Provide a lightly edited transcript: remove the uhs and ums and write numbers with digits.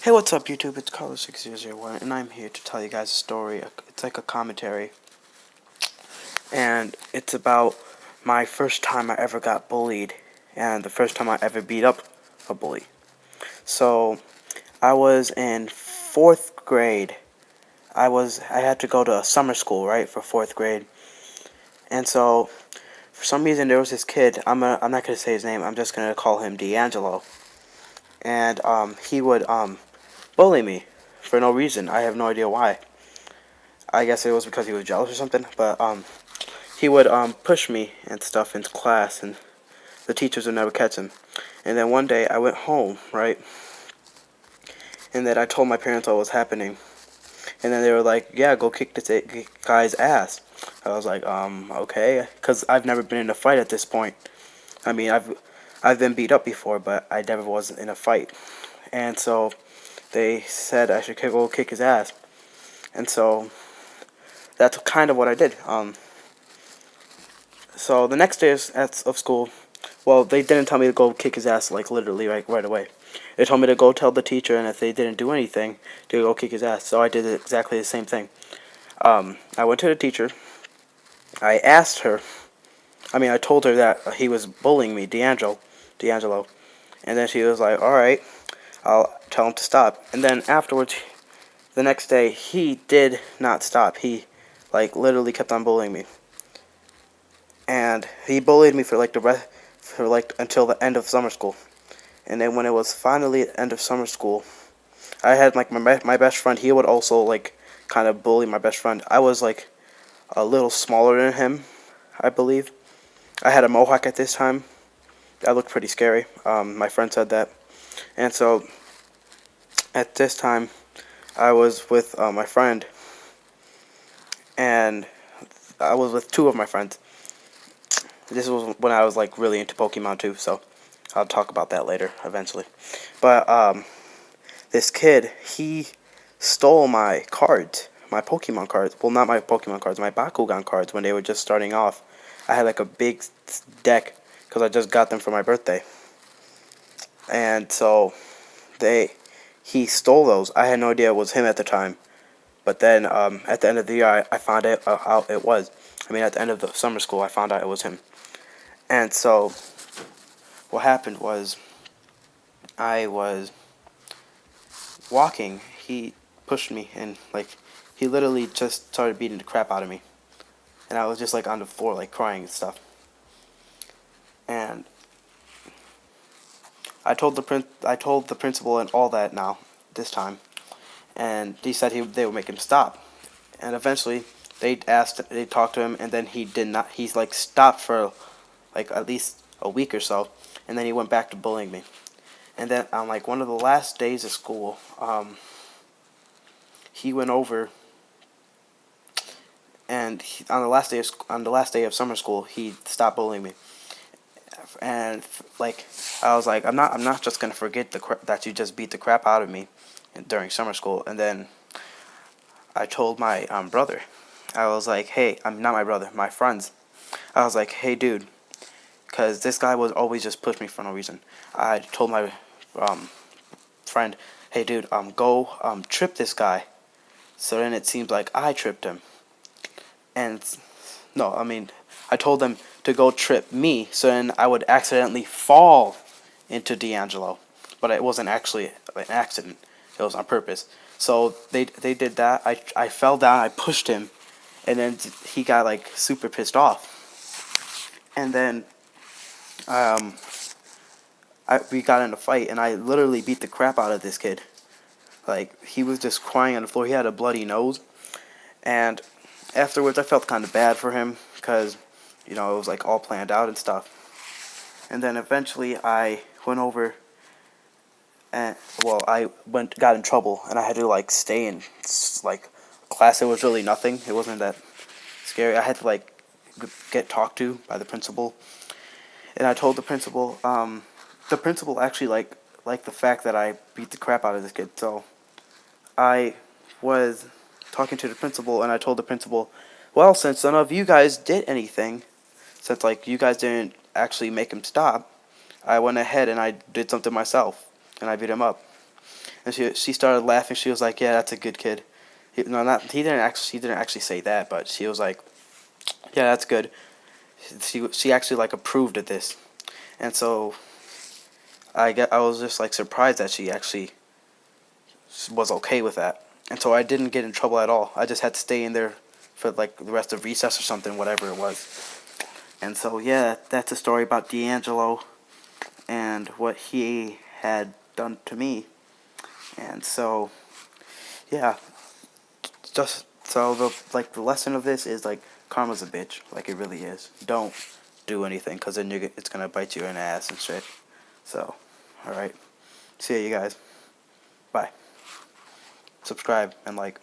Hey, what's up, YouTube? It's Carlos6001, and I'm here to tell you guys a story. It's like a commentary, and it's about my first time I ever got bullied, and the first time I ever beat up a bully. So, I was in 4th grade. I had to go to a summer school, right, for 4th grade. And so, for some reason, there was this kid. I'm not gonna say his name. I'm just gonna call him D'Angelo. And he would bully me for no reason. I have no idea why. I guess it was because he was jealous or something. But he would push me and stuff into class, and the teachers would never catch him. And then one day I went home, right, and then I told my parents what was happening. And then they were like, "Yeah, go kick this guy's ass." I was like, okay, because I've never been in a fight at this point. I mean, I've been beat up before, but I never was in a fight. And so they said I should go kick his ass. And so that's kind of what I did. So the next day of school, well, they didn't tell me to go kick his ass, like, literally, right away. They told me to go tell the teacher, and if they didn't do anything, to go kick his ass. So I did exactly the same thing. I went to the teacher. I asked her, I told her that he was bullying me, D'Angelo. And then she was like, alright, I'll tell him to stop. And then afterwards, the next day, he did not stop. He, like, literally kept on bullying me. And he bullied me for until the end of summer school. And then when it was finally the end of summer school, I had like my best friend. He would also like kind of bully my best friend. I was like a little smaller than him, I believe. I had a mohawk at this time. I looked pretty scary. My friend said that. And so at this time, I was with my friend, and I was with two of my friends. This was when I was like really into Pokemon too, so I'll talk about that later eventually. But this kid, he stole my cards, my Pokemon cards. Well, not my Pokemon cards, my Bakugan cards when they were just starting off. I had like a big deck because I just got them for my birthday. And so he stole those. I had no idea it was him at the time. But then at the end of the year, I found out it was. At the end of the summer school, I found out it was him. And so what happened was I was walking. He pushed me, and like he literally just started beating the crap out of me. And I was just like on the floor, like crying and stuff. And I told the principal and all that now this time, and he said they would make him stop. And eventually they talked to him, and then he did not. He's like stopped for like at least a week or so, and then he went back to bullying me. And then on like one of the last days of school, he went over, and on the last day of summer school, he stopped bullying me. And like I was like, I'm not just gonna forget that you just beat the crap out of me during summer school. And then I told my brother, I was like, hey, I'm not my brother, my friends. I was like, hey, dude, because this guy was always just push me for no reason. I told my friend, hey, dude, go trip this guy. So then it seems like I tripped him. And no, I told them to go trip me, so then I would accidentally fall into D'Angelo. But it wasn't actually an accident. It was on purpose. So they did that. I fell down, I pushed him, and then he got like super pissed off. And then we got in a fight, and I literally beat the crap out of this kid. Like, he was just crying on the floor. He had a bloody nose. And afterwards, I felt kind of bad for him because, it was like all planned out and stuff. And then eventually I went over and, well, got in trouble, and I had to like stay in like class. It was really nothing. It wasn't that scary. I had to like get talked to by the principal. And I told the principal, actually liked the fact that I beat the crap out of this kid. So I was talking to the principal, and I told the principal, well, since none of you guys did anything, since like you guys didn't actually make him stop, I went ahead and I did something myself, and I beat him up. and she started laughing. She was like, "Yeah, that's a good kid." No, not he didn't actually. She didn't actually say that, but she was like, "Yeah, that's good." She actually like approved of this, and so I was just like surprised that she actually was okay with that, and so I didn't get in trouble at all. I just had to stay in there for like the rest of recess or something, whatever it was. And so yeah, that's a story about D'Angelo and what he had done to me. And so yeah, just so the lesson of this is like karma's a bitch, like it really is. Don't do anything, cause then it's gonna bite you in the ass and shit. So, all right, see you guys. Bye. Subscribe and like.